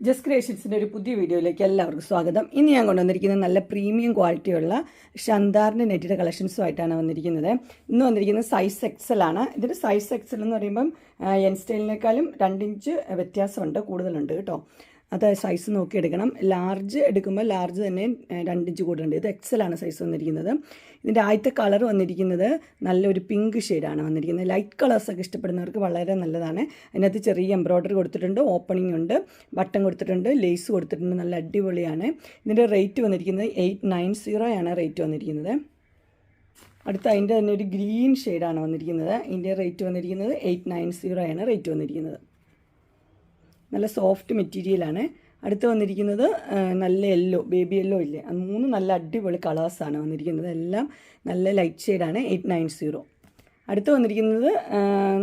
Just ക്രിയേഷൻസിൻ്റെ ഒരു പുതിയ വീഡിയോയിലേക്ക് എല്ലാവർക്കും സ്വാഗതം. ഇന്ന് ഞാൻ കൊണ്ടുവന്നിരിക്കുന്നത് നല്ല പ്രീമിയം ക്വാളിറ്റിയുള്ള ഷന്താറിൻ്റെ നെറ്റിയുടെ കളക്ഷൻസുമായിട്ടാണ് വന്നിരിക്കുന്നത്. ഇന്ന് വന്നിരിക്കുന്നത് സൈസ് എക്സൽ ആണ്. ഇതിൻ്റെ സൈസ് എക്സൽ എന്ന് പറയുമ്പം എൻ സ്റ്റൈലിനേക്കാളും 2 ഇഞ്ച് വ്യത്യാസമുണ്ട്, കൂടുതലുണ്ട് കേട്ടോ. അത് സൈസ് നോക്കി എടുക്കണം. ലാർജ് എടുക്കുമ്പോൾ ലാർജ് തന്നെ 2 ഇഞ്ച് കൂടുതലുണ്ട്. ഇത് എക്സലാണ് സൈസ് വന്നിരിക്കുന്നത്. ഇതിൻ്റെ ആദ്യത്തെ കളർ വന്നിരിക്കുന്നത് നല്ലൊരു പിങ്ക് ഷെയ്ഡാണ് വന്നിരിക്കുന്നത്. ലൈറ്റ് കളേഴ്സൊക്കെ ഇഷ്ടപ്പെടുന്നവർക്ക് വളരെ നല്ലതാണ്. അതിനകത്ത് ചെറിയ എംബ്രോയ്ഡറി കൊടുത്തിട്ടുണ്ട്, ഓപ്പണിംഗ് ഉണ്ട്, ബട്ടൺ കൊടുത്തിട്ടുണ്ട്, ലേസ് കൊടുത്തിട്ടുണ്ട്. നല്ല അടിപൊളിയാണ്. ഇതിൻ്റെ റേറ്റ് വന്നിരിക്കുന്നത് 890 ആണ് റേറ്റ് വന്നിരിക്കുന്നത്. അടുത്ത അതിൻ്റെ തന്നെ ഒരു ഗ്രീൻ ഷെയ്ഡാണ് വന്നിരിക്കുന്നത്. ഇതിൻ്റെ റേറ്റ് വന്നിരിക്കുന്നത് 890 ആണ് റേറ്റ് വന്നിരിക്കുന്നത്. നല്ല സോഫ്റ്റ് മെറ്റീരിയലാണ്. അടുത്ത് വന്നിരിക്കുന്നത് നല്ല യെല്ലോ, ബേബി യെല്ലോ ഇല്ലേ, അത് 3 നല്ല അടിപൊളി കളേഴ്സാണ് വന്നിരിക്കുന്നത്. എല്ലാം നല്ല ലൈറ്റ് ഷെയ്ഡാണ് 890. അടുത്ത് വന്നിരിക്കുന്നത്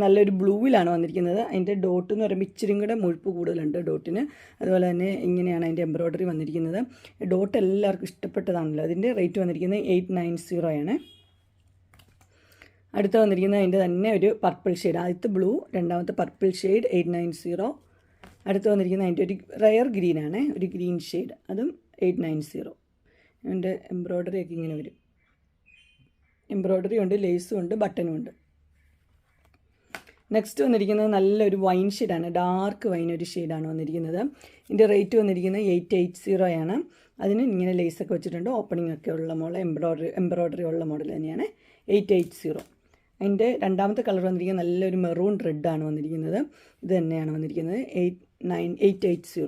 നല്ലൊരു ബ്ലൂവിലാണ് വന്നിരിക്കുന്നത്. അതിൻ്റെ ഡോട്ട് എന്ന് പറയുമ്പോൾ ഇച്ചിരി കൂടെ മുഴുപ്പ് കൂടുതലുണ്ട് ഡോട്ടിന്. അതുപോലെ തന്നെ ഇങ്ങനെയാണ് അതിൻ്റെ എംബ്രോയ്ഡറി വന്നിരിക്കുന്നത്. ഡോട്ട് എല്ലാവർക്കും ഇഷ്ടപ്പെട്ടതാണല്ലോ. അതിൻ്റെ റേറ്റ് വന്നിരിക്കുന്നത് 890 ആണ്. അടുത്ത് വന്നിരിക്കുന്നത് അതിൻ്റെ തന്നെ ഒരു പർപ്പിൾ ഷെയ്ഡ്. ആദ്യത്തെ ബ്ലൂ, രണ്ടാമത്തെ പർപ്പിൾ ഷെയ്ഡ് 890. അടുത്ത് വന്നിരിക്കുന്നത് അതിൻ്റെ ഒരു റയർ ഗ്രീനാണ്, ഒരു ഗ്രീൻ ഷെയ്ഡ്, അതും 890. അതിൻ്റെ എംബ്രോയ്ഡറി ഒക്കെ ഇങ്ങനെ വരും. എംബ്രോയ്ഡറി ഉണ്ട്, ലേസും ഉണ്ട്, ബട്ടനും ഉണ്ട്. നെക്സ്റ്റ് വന്നിരിക്കുന്നത് നല്ലൊരു വൈൻ ഷെയ്ഡാണ്, ഡാർക്ക് വൈൻ ഒരു ഷെയ്ഡാണ് വന്നിരിക്കുന്നത്. ഇതിൻ്റെ റേറ്റ് വന്നിരിക്കുന്നത് 880 ആണ്. അതിന് ഇങ്ങനെ ലേസൊക്കെ വെച്ചിട്ടുണ്ട്, ഓപ്പണിംഗ് ഒക്കെ ഉള്ള മോഡൽ, എംബ്രോയ്ഡറി ഉള്ള മോഡൽ തന്നെയാണ് 880. അതിൻ്റെ രണ്ടാമത്തെ കളർ വന്നിരിക്കുന്നത് നല്ലൊരു മെറൂൺ റെഡാണ് വന്നിരിക്കുന്നത്. ഇത് തന്നെയാണ് വന്നിരിക്കുന്നത് 880.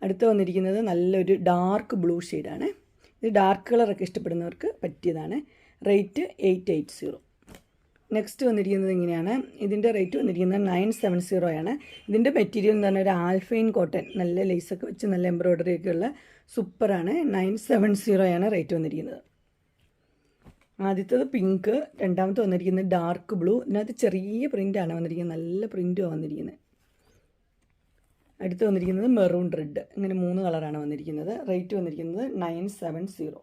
അടുത്ത് വന്നിരിക്കുന്നത് നല്ലൊരു ഡാർക്ക് ബ്ലൂ ഷെയ്ഡാണ്. ഇത് ഡാർക്ക് കളറൊക്കെ ഇഷ്ടപ്പെടുന്നവർക്ക് പറ്റിയതാണ്. റേറ്റ് 880. നെക്സ്റ്റ് വന്നിരിക്കുന്നത് ഇങ്ങനെയാണ്. ഇതിൻ്റെ റേറ്റ് വന്നിരിക്കുന്നത് 970 ആണ്. ഇതിൻ്റെ മെറ്റീരിയൽ എന്ന് പറഞ്ഞാൽ ഒരു ആൽഫൈൻ കോട്ടൺ, നല്ല ലേസൊക്കെ വെച്ച് നല്ല എംബ്രോയ്ഡറി ഒക്കെ ഉള്ള സൂപ്പറാണ്. 970 ആണ് റേറ്റ് വന്നിരിക്കുന്നത്. ആദ്യത്തേത് പിങ്ക്, രണ്ടാമത്തെ വന്നിരിക്കുന്നത് ഡാർക്ക് ബ്ലൂ. ഇതിനകത്ത് ചെറിയ പ്രിൻ്റാണ് വന്നിരിക്കുന്നത്, നല്ല പ്രിൻറ്റുമാണ് വന്നിരിക്കുന്നത്. അടുത്ത് വന്നിരിക്കുന്നത് മെറൂൺ റെഡ്. ഇങ്ങനെ 3 കളറാണ് വന്നിരിക്കുന്നത്. റേറ്റ് വന്നിരിക്കുന്നത് 970.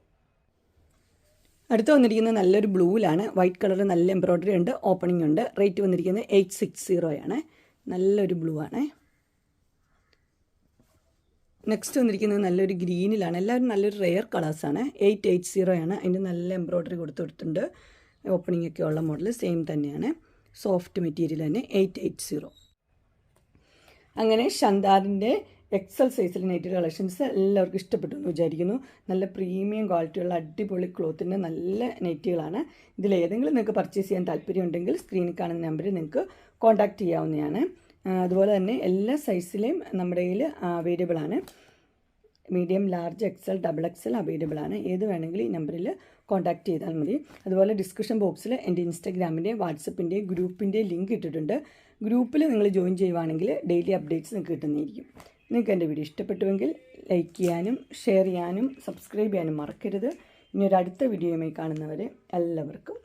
അടുത്ത് വന്നിരിക്കുന്നത് നല്ലൊരു ബ്ലൂവിലാണ്, വൈറ്റ് കളർ, നല്ല എംബ്രോയ്ഡറി ഉണ്ട്, ഓപ്പണിംഗ് ഉണ്ട്. റേറ്റ് വന്നിരിക്കുന്നത് 860 ആണ്. നല്ലൊരു ബ്ലൂ ആണ്. നെക്സ്റ്റ് വന്നിരിക്കുന്നത് നല്ലൊരു ഗ്രീനിലാണ്. എല്ലാവരും നല്ലൊരു റെയർ കളേഴ്സാണ്. 880 ആണ്. അതിൻ്റെ നല്ല എംബ്രോയ്ഡറി കൊടുത്തിട്ടുണ്ട്, ഓപ്പണിംഗ് ഒക്കെ ഉള്ള മോഡൽ സെയിം തന്നെയാണ്. സോഫ്റ്റ് മെറ്റീരിയൽ തന്നെ 880. അങ്ങനെ ഷന്താറിൻ്റെ എക്സൽ സൈസിൽ നെറ്റ് കളക്ഷൻസ് എല്ലാവർക്കും ഇഷ്ടപ്പെട്ടു എന്ന് വിചാരിക്കുന്നു. നല്ല പ്രീമിയം ക്വാളിറ്റിയുള്ള അടിപൊളി ക്ലോത്തിൻ്റെ നല്ല നെറ്റുകളാണ്. ഇതിലേതെങ്കിലും നിങ്ങൾക്ക് പർച്ചേസ് ചെയ്യാൻ താല്പര്യമുണ്ടെങ്കിൽ സ്ക്രീനിൽ കാണുന്ന നമ്പറിൽ നിങ്ങൾക്ക് കോൺടാക്റ്റ് ചെയ്യാവുന്നതാണ്. അതുപോലെ തന്നെ എല്ലാ സൈസിലെയും നമ്മുടെ കയ്യിൽ അവൈലബിൾ ആണ്. Medium, large, XL, double XL available ആണ്. ഏത് വേണമെങ്കിലും ഈ നമ്പറിൽ കോൺടാക്റ്റ് ചെയ്താൽ മതി. അതുപോലെ ഡിസ്ക്രിപ്ഷൻ ബോക്സിൽ എൻ്റെ ഇൻസ്റ്റാഗ്രാമിൻ്റെ, വാട്സപ്പിൻ്റെ, ഗ്രൂപ്പിൻ്റെ ലിങ്ക് ഇട്ടിട്ടുണ്ട്. ഗ്രൂപ്പിൽ നിങ്ങൾ ജോയിൻ ചെയ്യുവാണെങ്കിൽ ഡെയിലി അപ്ഡേറ്റ്സ് നിങ്ങൾക്ക് കിട്ടുന്നതായിരിക്കും. നിങ്ങൾക്ക് എൻ്റെ വീഡിയോ ഇഷ്ടപ്പെട്ടുവെങ്കിൽ ലൈക്ക് ചെയ്യാനും ഷെയർ ചെയ്യാനും സബ്സ്ക്രൈബ് ചെയ്യാനും മറക്കരുത്. ഇനി ഒരു അടുത്ത വീഡിയോയുമായി കാണുന്നവരെ എല്ലാവർക്കും